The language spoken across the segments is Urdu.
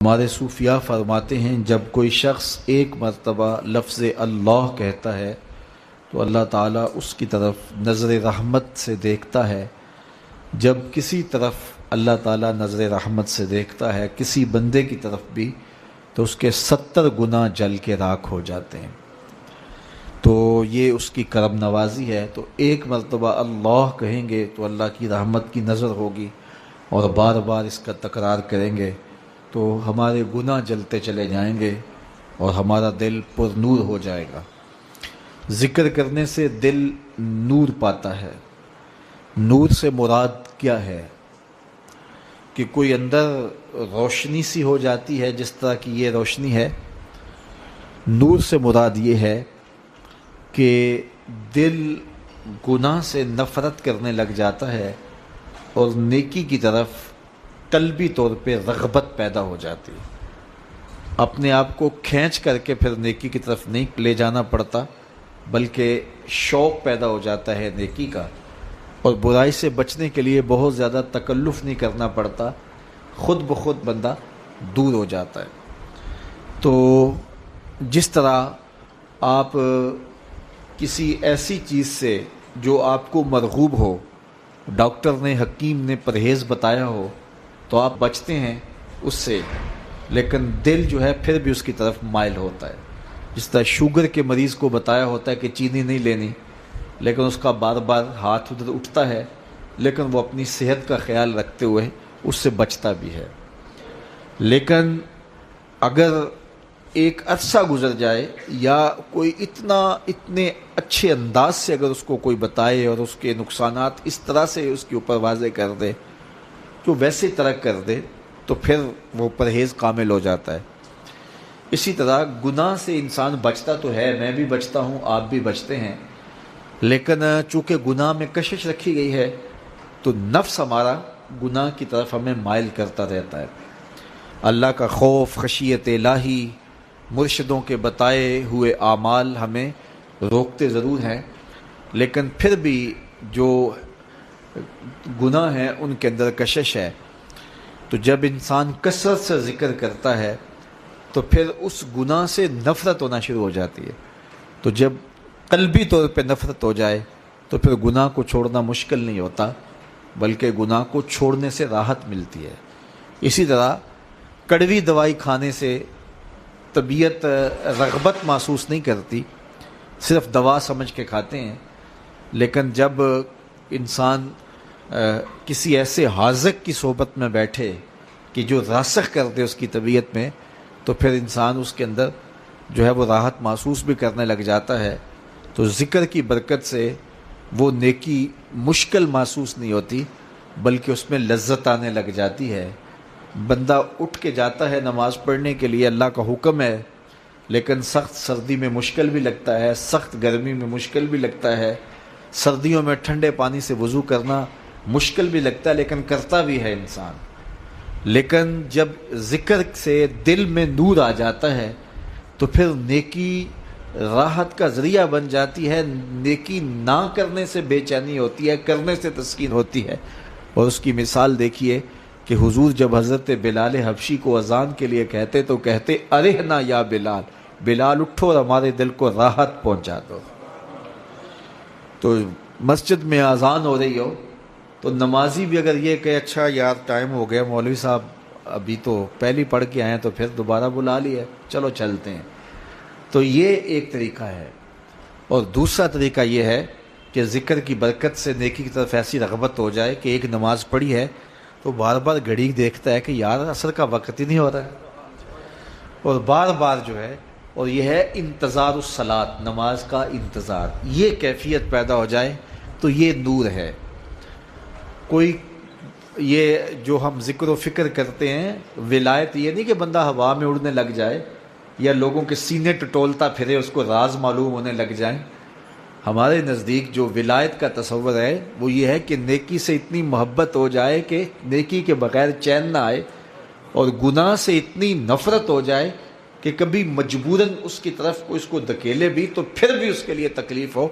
ہمارے صوفیاء فرماتے ہیں جب کوئی شخص ایک مرتبہ لفظ اللہ کہتا ہے تو اللہ تعالیٰ اس کی طرف نظر رحمت سے دیکھتا ہے۔ جب کسی طرف اللہ تعالیٰ نظر رحمت سے دیکھتا ہے کسی بندے کی طرف بھی تو اس کے 70 گناہ جل کے راکھ ہو جاتے ہیں۔ تو یہ اس کی کرم نوازی ہے۔ تو ایک مرتبہ اللہ کہیں گے تو اللہ کی رحمت کی نظر ہوگی، اور بار بار اس کا تکرار کریں گے تو ہمارے گناہ جلتے چلے جائیں گے اور ہمارا دل پر نور ہو جائے گا۔ ذکر کرنے سے دل نور پاتا ہے۔ نور سے مراد کیا ہے کہ کوئی اندر روشنی سی ہو جاتی ہے، جس طرح کی یہ روشنی ہے۔ نور سے مراد یہ ہے کہ دل گناہ سے نفرت کرنے لگ جاتا ہے اور نیکی کی طرف قلبی طور پہ رغبت پیدا ہو جاتی ہے۔ اپنے آپ کو کھینچ کر کے پھر نیکی کی طرف نہیں لے جانا پڑتا، بلکہ شوق پیدا ہو جاتا ہے نیکی کا، اور برائی سے بچنے کے لیے بہت زیادہ تکلف نہیں کرنا پڑتا، خود بخود بندہ دور ہو جاتا ہے۔ تو جس طرح آپ کسی ایسی چیز سے جو آپ کو مرغوب ہو، ڈاکٹر نے حکیم نے پرہیز بتایا ہو تو آپ بچتے ہیں اس سے، لیکن دل جو ہے پھر بھی اس کی طرف مائل ہوتا ہے۔ جس طرح شوگر کے مریض کو بتایا ہوتا ہے کہ چینی نہیں لینی، لیکن اس کا بار بار ہاتھ ادھر اٹھتا ہے، لیکن وہ اپنی صحت کا خیال رکھتے ہوئے اس سے بچتا بھی ہے۔ لیکن اگر ایک عرصہ گزر جائے یا کوئی اتنے اچھے انداز سے اگر اس کو کوئی بتائے اور اس کے نقصانات اس طرح سے اس کے اوپر واضح کر دے تو ویسے ترک کر دے تو پھر وہ پرہیز کامل ہو جاتا ہے۔ اسی طرح گناہ سے انسان بچتا تو ہے، میں بھی بچتا ہوں، آپ بھی بچتے ہیں، لیکن چونکہ گناہ میں کشش رکھی گئی ہے تو نفس ہمارا گناہ کی طرف ہمیں مائل کرتا رہتا ہے۔ اللہ کا خوف، خشیت الہی، مرشدوں کے بتائے ہوئے اعمال ہمیں روکتے ضرور ہیں، لیکن پھر بھی جو گناہ ہیں ان کے اندر کشش ہے۔ تو جب انسان کثرت سے ذکر کرتا ہے تو پھر اس گناہ سے نفرت ہونا شروع ہو جاتی ہے۔ تو جب قلبی طور پہ نفرت ہو جائے تو پھر گناہ کو چھوڑنا مشکل نہیں ہوتا، بلکہ گناہ کو چھوڑنے سے راحت ملتی ہے۔ اسی طرح کڑوی دوائی کھانے سے طبیعت رغبت محسوس نہیں کرتی، صرف دوا سمجھ کے کھاتے ہیں، لیکن جب انسان کسی ایسے حاذق کی صحبت میں بیٹھے کہ جو راسخ کر دے اس کی طبیعت میں، تو پھر انسان اس کے اندر جو ہے وہ راحت محسوس بھی کرنے لگ جاتا ہے۔ تو ذکر کی برکت سے وہ نیکی مشکل محسوس نہیں ہوتی، بلکہ اس میں لذت آنے لگ جاتی ہے۔ بندہ اٹھ کے جاتا ہے نماز پڑھنے کے لیے، اللہ کا حکم ہے، لیکن سخت سردی میں مشکل بھی لگتا ہے، سخت گرمی میں مشکل بھی لگتا ہے، سردیوں میں ٹھنڈے پانی سے وضو کرنا مشکل بھی لگتا ہے، لیکن کرتا بھی ہے انسان۔ لیکن جب ذکر سے دل میں نور آ جاتا ہے تو پھر نیکی راحت کا ذریعہ بن جاتی ہے۔ نیکی نہ کرنے سے بے چینی ہوتی ہے، کرنے سے تسکین ہوتی ہے۔ اور اس کی مثال دیکھیے کہ حضور جب حضرت بلال حبشی کو اذان کے لیے کہتے تو کہتے ارحنا یا بلال، بلال اٹھو اور ہمارے دل کو راحت پہنچا دو۔ تو مسجد میں اذان ہو رہی ہو تو نمازی بھی اگر یہ کہ اچھا یار ٹائم ہو گیا، مولوی صاحب ابھی تو پہلی پڑھ کے آئے ہیں تو پھر دوبارہ بلا لیا، چلو چلتے ہیں، تو یہ ایک طریقہ ہے۔ اور دوسرا طریقہ یہ ہے کہ ذکر کی برکت سے نیکی کی طرف ایسی رغبت ہو جائے کہ ایک نماز پڑھی ہے تو بار بار گھڑی دیکھتا ہے کہ یار عصر کا وقت ہی نہیں ہو رہا ہے، اور بار بار جو ہے، اور یہ ہے انتظار الصلاۃ، نماز کا انتظار، یہ کیفیت پیدا ہو جائے تو یہ نور ہے۔ کوئی یہ جو ہم ذکر و فکر کرتے ہیں ولایت، یہ نہیں کہ بندہ ہوا میں اڑنے لگ جائے یا لوگوں کے سینے ٹٹولتا پھرے اس کو راز معلوم ہونے لگ جائیں۔ ہمارے نزدیک جو ولایت کا تصور ہے وہ یہ ہے کہ نیکی سے اتنی محبت ہو جائے کہ نیکی کے بغیر چین نہ آئے، اور گناہ سے اتنی نفرت ہو جائے کہ کبھی مجبوراً اس کی طرف کو اس کو دھکیلے بھی تو پھر بھی اس کے لیے تکلیف ہو۔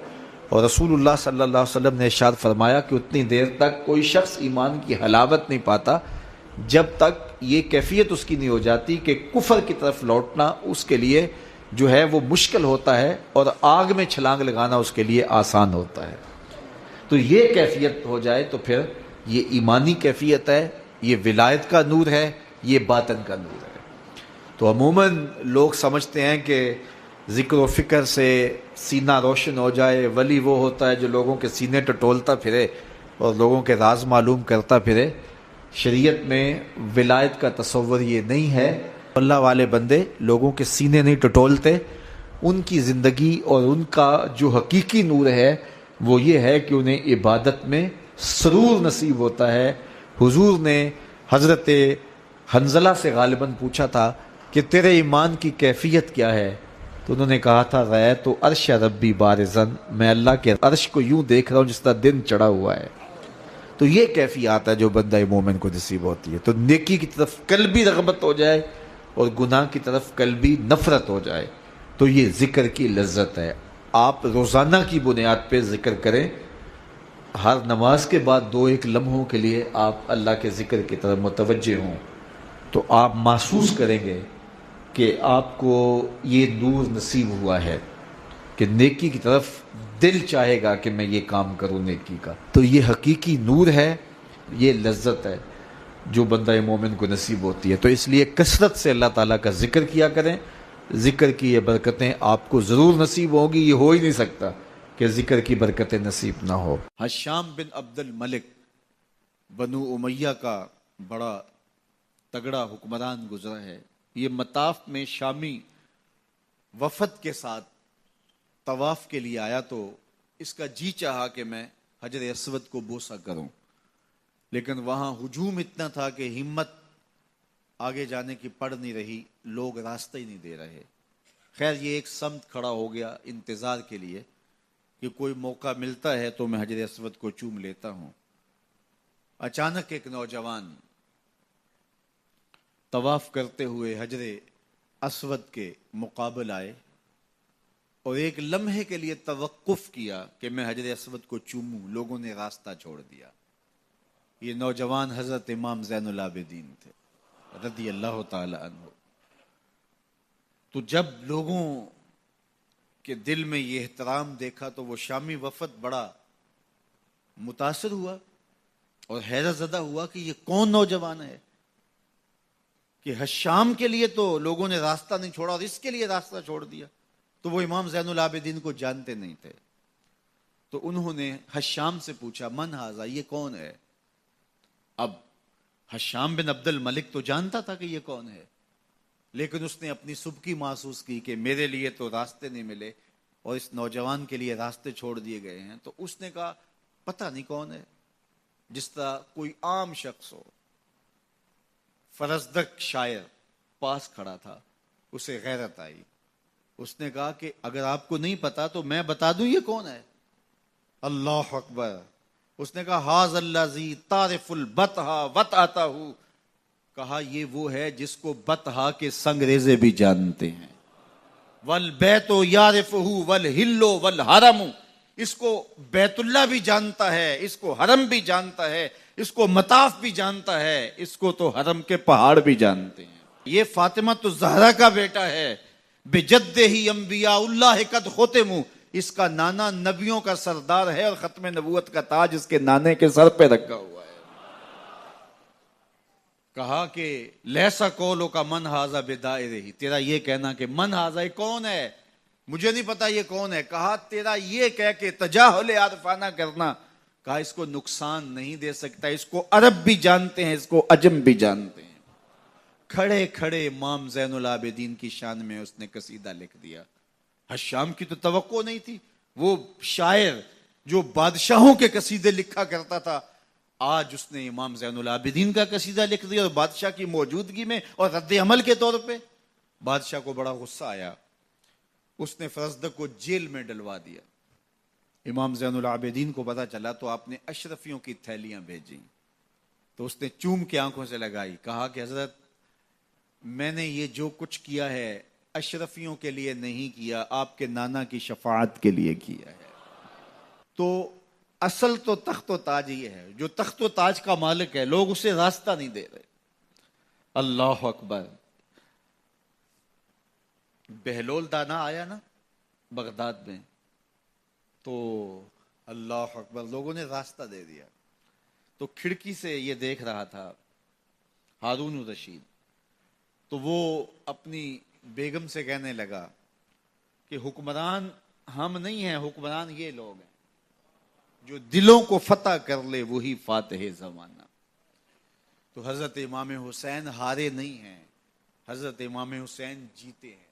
اور رسول اللہ صلی اللہ علیہ وسلم نے ارشاد فرمایا کہ اتنی دیر تک کوئی شخص ایمان کی حلاوت نہیں پاتا جب تک یہ کیفیت اس کی نہیں ہو جاتی کہ کفر کی طرف لوٹنا اس کے لیے جو ہے وہ مشکل ہوتا ہے اور آگ میں چھلانگ لگانا اس کے لیے آسان ہوتا ہے. تو یہ کیفیت ہو جائے تو پھر یہ ایمانی کیفیت ہے، یہ ولایت کا نور ہے، یہ باطن کا نور ہے. تو عموماً لوگ سمجھتے ہیں کہ ذکر و فکر سے سینہ روشن ہو جائے، ولی وہ ہوتا ہے جو لوگوں کے سینے ٹٹولتا پھرے اور لوگوں کے راز معلوم کرتا پھرے. شریعت میں ولایت کا تصور یہ نہیں ہے. اللہ والے بندے لوگوں کے سینے نہیں ٹٹولتے، ان کی زندگی اور ان کا جو حقیقی نور ہے وہ یہ ہے کہ انہیں عبادت میں سرور نصیب ہوتا ہے. حضور نے حضرت حنظلہ سے غالباً پوچھا تھا کہ تیرے ایمان کی کیفیت کیا ہے، تو انہوں نے کہا تھا رأیت عرش ربی بارزن، میں اللہ کے عرش کو یوں دیکھ رہا ہوں جس طرح دن چڑھا ہوا ہے. تو یہ کیفیت ہے جو بندہ مومن کو نصیب ہوتی ہے. تو نیکی کی طرف قلبی رغبت ہو جائے اور گناہ کی طرف قلبی نفرت ہو جائے تو یہ ذکر کی لذت ہے. آپ روزانہ کی بنیاد پہ ذکر کریں، ہر نماز کے بعد 2-1 لمحوں کے لیے آپ اللہ کے ذکر کی طرف متوجہ ہوں تو آپ محسوس کریں گے کہ آپ کو یہ نور نصیب ہوا ہے کہ نیکی کی طرف دل چاہے گا کہ میں یہ کام کروں نیکی کا. تو یہ حقیقی نور ہے، یہ لذت ہے جو بندہ مومن کو نصیب ہوتی ہے. تو اس لیے کثرت سے اللہ تعالیٰ کا ذکر کیا کریں. ذکر کی یہ برکتیں آپ کو ضرور نصیب ہوں گی، یہ ہو ہی نہیں سکتا کہ ذکر کی برکتیں نصیب نہ ہو. حشام بن عبد الملک بنو امیہ کا بڑا تگڑا حکمران گزرا ہے. یہ مطاف میں شامی وفد کے ساتھ طواف کے لیے آیا تو اس کا جی چاہا کہ میں حجر اسود کو بوسہ کروں، لیکن وہاں ہجوم اتنا تھا کہ ہمت آگے جانے کی پڑ نہیں رہی، لوگ راستہ ہی نہیں دے رہے. خیر یہ ایک سمت کھڑا ہو گیا انتظار کے لیے کہ کوئی موقع ملتا ہے تو میں حجر اسود کو چوم لیتا ہوں. اچانک ایک نوجوان طواف کرتے ہوئے حجر اسود کے مقابل آئے اور ایک لمحے کے لیے توقف کیا کہ میں حجر اسود کو چوموں. لوگوں نے راستہ چھوڑ دیا. یہ نوجوان حضرت امام زین العابدین تھے رضی اللہ تعالی عنہ. تو جب لوگوں کے دل میں یہ احترام دیکھا تو وہ شامی وفد بڑا متاثر ہوا اور حیرت زدہ ہوا کہ یہ کون نوجوان ہے کہ حشام کے لیے تو لوگوں نے راستہ نہیں چھوڑا اور اس کے لیے راستہ چھوڑ دیا. تو وہ امام زین العابدین کو جانتے نہیں تھے. تو انہوں نے حشام سے پوچھا من ھذا، یہ کون ہے؟ اب حشام بن عبد الملک تو جانتا تھا کہ یہ کون ہے، لیکن اس نے اپنی سبکی محسوس کی کہ میرے لیے تو راستے نہیں ملے اور اس نوجوان کے لیے راستے چھوڑ دیے گئے ہیں. تو اس نے کہا پتہ نہیں کون ہے. جس طرح کوئی عام شخص ہو. فرزدق شاعر پاس کھڑا تھا، اسے غیرت آئی. اس نے کہا کہ اگر آپ کو نہیں پتا تو میں بتا دوں یہ کون ہے. اللہ اکبر. اس نے کہا ھذا الذی تعرف البطحا وطأتہ، کہا یہ وہ ہے جس کو بطحا کے سنگریزے بھی جانتے ہیں. والبیت یعرفہ والحل والحرم، اس کو بیت اللہ بھی جانتا ہے، اس کو حرم بھی جانتا ہے، اس کو مطاف بھی جانتا ہے، اس کو تو حرم کے پہاڑ بھی جانتے ہیں. یہ فاطمہ الزہرا کا بیٹا ہے. بجدہ انبیاء اللہ قد ختموا، اس کا نانا نبیوں کا سردار ہے اور ختم نبوت کا تاج اس کے نانے کے سر پہ رکھا ہوا ہے. کہا کہ لیسا قولو کا من ھذا بدائرہ، تیرا یہ کہنا کہ من ھذا کون ہے مجھے نہیں پتا یہ کون ہے. کہا تیرا یہ کہہ کے تجاہل عارفانہ کرنا، کہا اس کو نقصان نہیں دے سکتا. اس کو عرب بھی جانتے ہیں، اس کو عجم بھی جانتے ہیں. کھڑے کھڑے امام زین العابدین کی شان میں اس نے قصیدہ لکھ دیا. حشام کی تو توقع نہیں تھی. وہ شاعر جو بادشاہوں کے قصیدے لکھا کرتا تھا، آج اس نے امام زین العابدین کا قصیدہ لکھ دیا اور بادشاہ کی موجودگی میں اور رد عمل کے طور پہ. بادشاہ کو بڑا غصہ آیا، اس نے فرزدق کو جیل میں ڈلوا دیا. امام زین العابدین کو پتا چلا تو آپ نے اشرفیوں کی تھیلیاں بھیجی. تو اس نے چوم کے آنکھوں سے لگائی، کہا کہ حضرت میں نے یہ جو کچھ کیا ہے اشرفیوں کے لیے نہیں کیا، آپ کے نانا کی شفاعت کے لیے کیا ہے. تو اصل تو تخت و تاج ہی ہے. جو تخت و تاج کا مالک ہے لوگ اسے راستہ نہیں دے رہے. اللہ اکبر. بہلول دانا آیا نا بغداد میں، تو اللہ اکبر لوگوں نے راستہ دے دیا. تو کھڑکی سے یہ دیکھ رہا تھا ہارون الرشید، تو وہ اپنی بیگم سے کہنے لگا کہ حکمران ہم نہیں ہیں، حکمران یہ لوگ ہیں. جو دلوں کو فتح کر لے وہی فاتح زمانہ. تو حضرت امام حسین ہارے نہیں ہیں، حضرت امام حسین جیتے ہیں.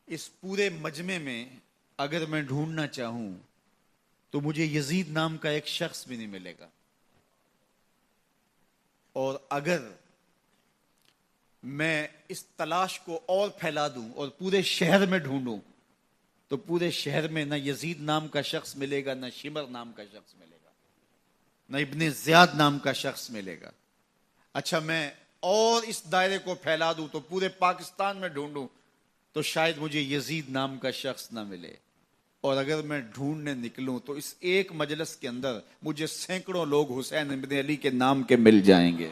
اس پورے مجمع میں اگر میں ڈھونڈنا چاہوں تو مجھے یزید نام کا ایک شخص بھی نہیں ملے گا، اور اگر میں اس تلاش کو اور پھیلا دوں اور پورے شہر میں ڈھونڈوں تو پورے شہر میں نہ یزید نام کا شخص ملے گا، نہ شمر نام کا شخص ملے گا، نہ ابن زیاد نام کا شخص ملے گا. اچھا میں اور اس دائرے کو پھیلا دوں تو پورے پاکستان میں ڈھونڈوں تو شاید مجھے یزید نام کا شخص نہ ملے. اور اگر میں ڈھونڈنے نکلوں تو اس ایک مجلس کے اندر مجھے سینکڑوں لوگ حسین ابن علی کے نام کے مل جائیں گے.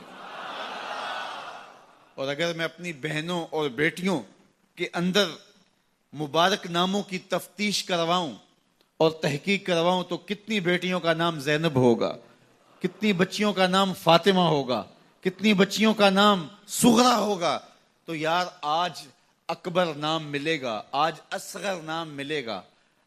اور اگر میں اپنی بہنوں اور بیٹیوں کے اندر مبارک ناموں کی تفتیش کرواؤں اور تحقیق کرواؤں تو کتنی بیٹیوں کا نام زینب ہوگا، کتنی بچیوں کا نام فاطمہ ہوگا، کتنی بچیوں کا نام سغرا ہوگا. تو یار آج اکبر نام ملے گا، آج اصغر نام ملے گا،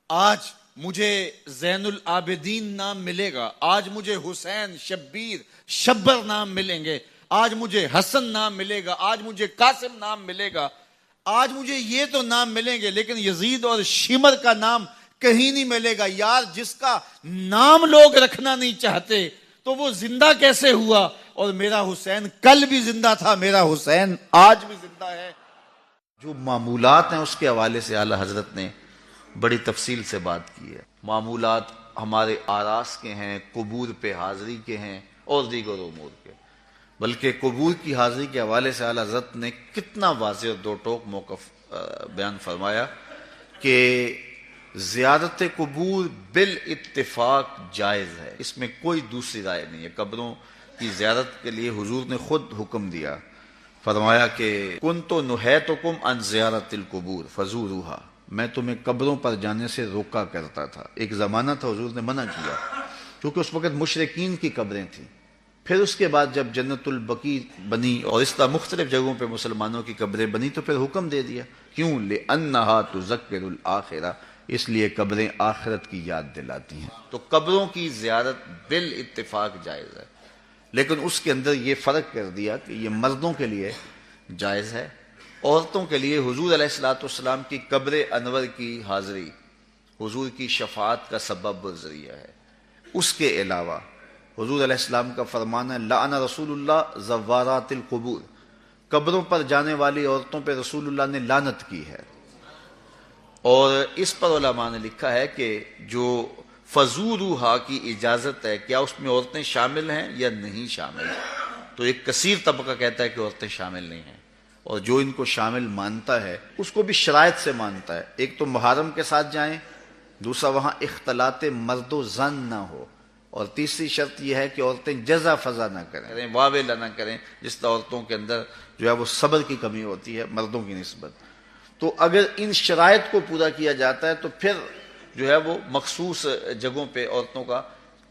آج مجھے زین العابدین نام ملے گا، آج مجھے حسین، شبیر، شبر نام ملیں گے، آج مجھے حسن نام ملے گا، آج مجھے قاسم نام ملے گا، آج مجھے یہ تو نام ملیں گے، لیکن یزید اور شمر کا نام کہیں نہیں ملے گا. یار جس کا نام لوگ رکھنا نہیں چاہتے تو وہ زندہ کیسے ہوا؟ اور میرا حسین کل بھی زندہ تھا، میرا حسین آج بھی زندہ ہے. جو معمولات ہیں اس کے حوالے سے اعلیٰ حضرت نے بڑی تفصیل سے بات کی ہے. معمولات ہمارے آراس کے ہیں، قبور پہ حاضری کے ہیں اور دیگر امور کے. بلکہ قبور کی حاضری کے حوالے سے اعلیٰ حضرت نے کتنا واضح اور دو ٹوک موقف بیان فرمایا کہ زیارت قبور بالاتفاق جائز ہے، اس میں کوئی دوسری رائے نہیں ہے. قبروں کی زیارت کے لیے حضور نے خود حکم دیا، فرمایا کہ کنت نہیتکم عن زیارت القبور فزوروها، میں تمہیں قبروں پر جانے سے روکا کرتا تھا. ایک زمانہ تھا حضور نے منع کیا کیونکہ اس وقت مشرکین کی قبریں تھیں. پھر اس کے بعد جب جنت البقیع بنی اور اس طرح مختلف جگہوں پہ مسلمانوں کی قبریں بنی تو پھر حکم دے دیا. کیوں؟ لِأَنَّهَا تُذَكِّرُ الْآخِرَةَ، اس لیے قبریں آخرت کی یاد دلاتی ہیں. تو قبروں کی زیارت بالاتفاق جائز ہے، لیکن اس کے اندر یہ فرق کر دیا کہ یہ مردوں کے لیے جائز ہے. عورتوں کے لیے حضور علیہ الصلوۃ والسلام کی قبر انور کی حاضری حضور کی شفاعت کا سبب و ذریعہ ہے. اس کے علاوہ حضور علیہ السلام کا فرمان ہے لعن رسول اللہ زوارات القبور، قبروں پر جانے والی عورتوں پہ رسول اللہ نے لعنت کی ہے. اور اس پر علماء نے لکھا ہے کہ جو فزوروہا کی اجازت ہے، کیا اس میں عورتیں شامل ہیں یا نہیں شامل؟ تو ایک کثیر طبقہ کہتا ہے کہ عورتیں شامل نہیں ہیں، اور جو ان کو شامل مانتا ہے اس کو بھی شرائط سے مانتا ہے. ایک تو محرم کے ساتھ جائیں، دوسرا وہاں اختلاط مرد و زن نہ ہو، اور تیسری شرط یہ ہے کہ عورتیں جزا فضا نہ کریں، واویلا نہ کریں، جس طرح عورتوں کے اندر جو ہے وہ صبر کی کمی ہوتی ہے مردوں کی نسبت. تو اگر ان شرائط کو پورا کیا جاتا ہے تو پھر جو ہے وہ مخصوص جگہوں پہ عورتوں کا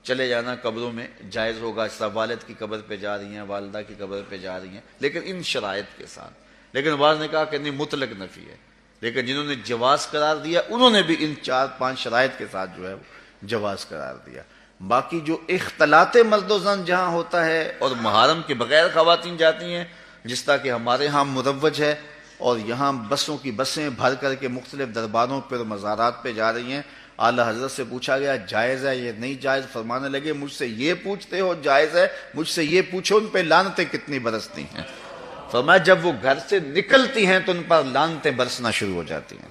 چلے جانا قبروں میں جائز ہوگا. اس طرح والد کی قبر پہ جا رہی ہیں، والدہ کی قبر پہ جا رہی ہیں، لیکن ان شرائط کے ساتھ. لیکن بعض نے کہا کہ نہیں مطلق نفی ہے، لیکن جنہوں نے جواز قرار دیا انہوں نے بھی ان 4-5 شرائط کے ساتھ جو ہے وہ جواز قرار دیا. باقی جو اختلاط مرد و زن جہاں ہوتا ہے اور محرم کے بغیر خواتین جاتی ہیں، جس طرح کہ ہمارے ہاں مروج ہے، اور یہاں بسوں کی بسیں بھر کر کے مختلف درباروں پر مزارات پہ جا رہی ہیں. اعلیٰ حضرت سے پوچھا گیا جائز ہے یہ نہیں جائز؟ فرمانے لگے مجھ سے یہ پوچھتے ہو جائز ہے، مجھ سے یہ پوچھو ان پہ لعنتیں کتنی برستی ہیں. فرمایا جب وہ گھر سے نکلتی ہیں تو ان پر لعنتیں برسنا شروع ہو جاتی ہیں،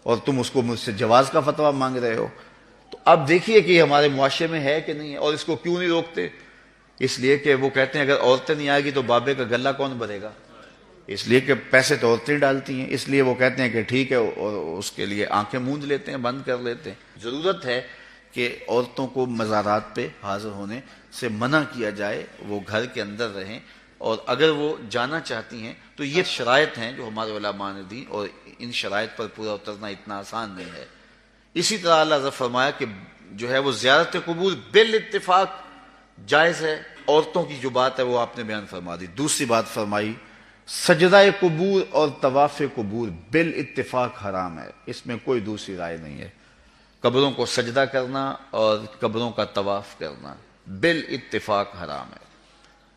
اور تم اس کو مجھ سے جواز کا فتویٰ مانگ رہے ہو. تو اب دیکھیے کہ یہ ہمارے معاشرے میں ہے کہ نہیں ہے، اور اس کو کیوں نہیں روکتے؟ اس لیے کہ وہ کہتے ہیں اگر عورتیں نہیں آئے گی تو بابے کا غلہ کون بھرے گا، اس لیے کہ پیسے تو عورتیں ڈالتی ہیں، اس لیے وہ کہتے ہیں کہ ٹھیک ہے، اور اس کے لیے آنکھیں موند لیتے ہیں، بند کر لیتے ہیں. ضرورت ہے کہ عورتوں کو مزارات پہ حاضر ہونے سے منع کیا جائے، وہ گھر کے اندر رہیں. اور اگر وہ جانا چاہتی ہیں تو یہ شرائط ہیں جو ہمارے علماء نے دی، اور ان شرائط پر پورا اترنا اتنا آسان نہیں ہے۔ اسی طرح اللہ نے فرمایا کہ جو ہے وہ زیارت قبور بالاتفاق جائز ہے۔ عورتوں کی جو بات ہے وہ آپ نے بیان فرما دی۔ دوسری بات فرمائی سجدہ قبور اور طواف قبور بالاتفاق حرام ہے، اس میں کوئی دوسری رائے نہیں ہے۔ قبروں کو سجدہ کرنا اور قبروں کا طواف کرنا بالاتفاق حرام ہے،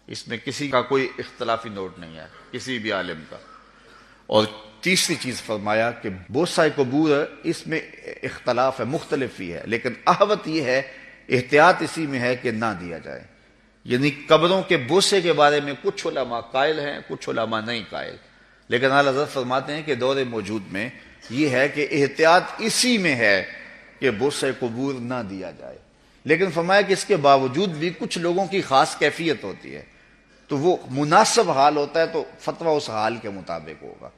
اس میں کسی کا کوئی اختلافی نوٹ نہیں ہے، کسی بھی عالم کا۔ اور تیسری چیز فرمایا کہ بوسہ قبور اس میں اختلاف ہے، مختلف ہی ہے، لیکن احوط یہ ہے، احتیاط اسی میں ہے کہ نہ دیا جائے۔ یعنی قبروں کے بوسے کے بارے میں کچھ علماء قائل ہیں، کچھ علماء نہیں قائل، لیکن اعلیٰ حضرت فرماتے ہیں کہ دور موجود میں یہ ہے کہ احتیاط اسی میں ہے کہ بوسہ قبور نہ دیا جائے۔ لیکن فرمایا کہ اس کے باوجود بھی کچھ لوگوں کی خاص کیفیت ہوتی ہے، تو وہ مناسب حال ہوتا ہے تو فتویٰ اس حال کے مطابق ہوگا۔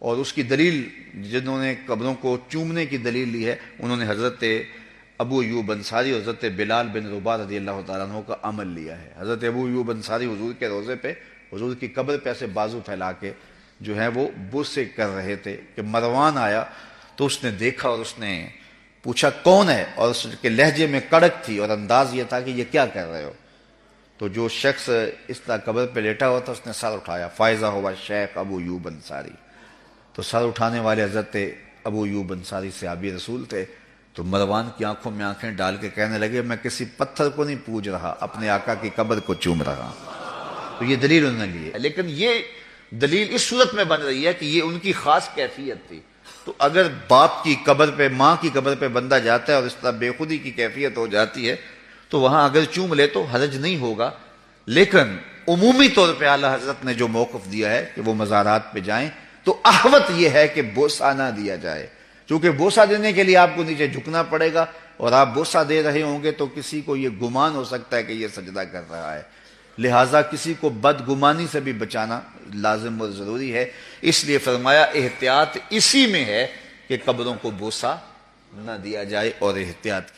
اور اس کی دلیل جنہوں نے قبروں کو چومنے کی دلیل لی ہے انہوں نے حضرت ابو ایوب انصاری اور حضرت بلال بن رباح رضی اللہ تعالیٰ عنہ کا عمل لیا ہے۔ حضرت ابو ایوب انصاری حضور کے روضے پہ، حضور کی قبر پہ ایسے بازو پھیلا کے جو ہے وہ بوسے کر رہے تھے کہ مروان آیا تو اس نے دیکھا اور اس نے پوچھا کون ہے، اور اس کے لہجے میں کڑک تھی اور انداز یہ تھا کہ یہ کیا کر رہے ہو؟ تو جو شخص اس طرح قبر پہ لیٹا ہوا تھا اس نے سر اٹھایا، فائزہ ہوا شیخ ابو ایوب انصاری۔ تو سر اٹھانے والے حضرت ابو ایوب انصاری صحابی رسول تھے، تو مروان کی آنکھوں میں آنکھیں ڈال کے کہنے لگے میں کسی پتھر کو نہیں پوج رہا، اپنے آقا کی قبر کو چوم رہا ہوں۔ تو یہ دلیل انہوں نے لی ہے، لیکن یہ دلیل اس صورت میں بن رہی ہے کہ یہ ان کی خاص کیفیت تھی۔ تو اگر باپ کی قبر پہ، ماں کی قبر پہ بندہ جاتا ہے اور اس طرح بے خودی کی کیفیت ہو جاتی ہے تو وہاں اگر چوم لے تو حرج نہیں ہوگا، لیکن عمومی طور پہ اعلیٰ حضرت نے جو موقف دیا ہے کہ وہ مزارات پہ جائیں تو احوط یہ ہے کہ بوسہ نہ دیا جائے، چونکہ بوسہ دینے کے لیے آپ کو نیچے جھکنا پڑے گا، اور آپ بوسہ دے رہے ہوں گے تو کسی کو یہ گمان ہو سکتا ہے کہ یہ سجدہ کر رہا ہے، لہٰذا کسی کو بدگمانی سے بھی بچانا لازم اور ضروری ہے۔ اس لیے فرمایا احتیاط اسی میں ہے کہ قبروں کو بوسہ نہ دیا جائے اور احتیاط کی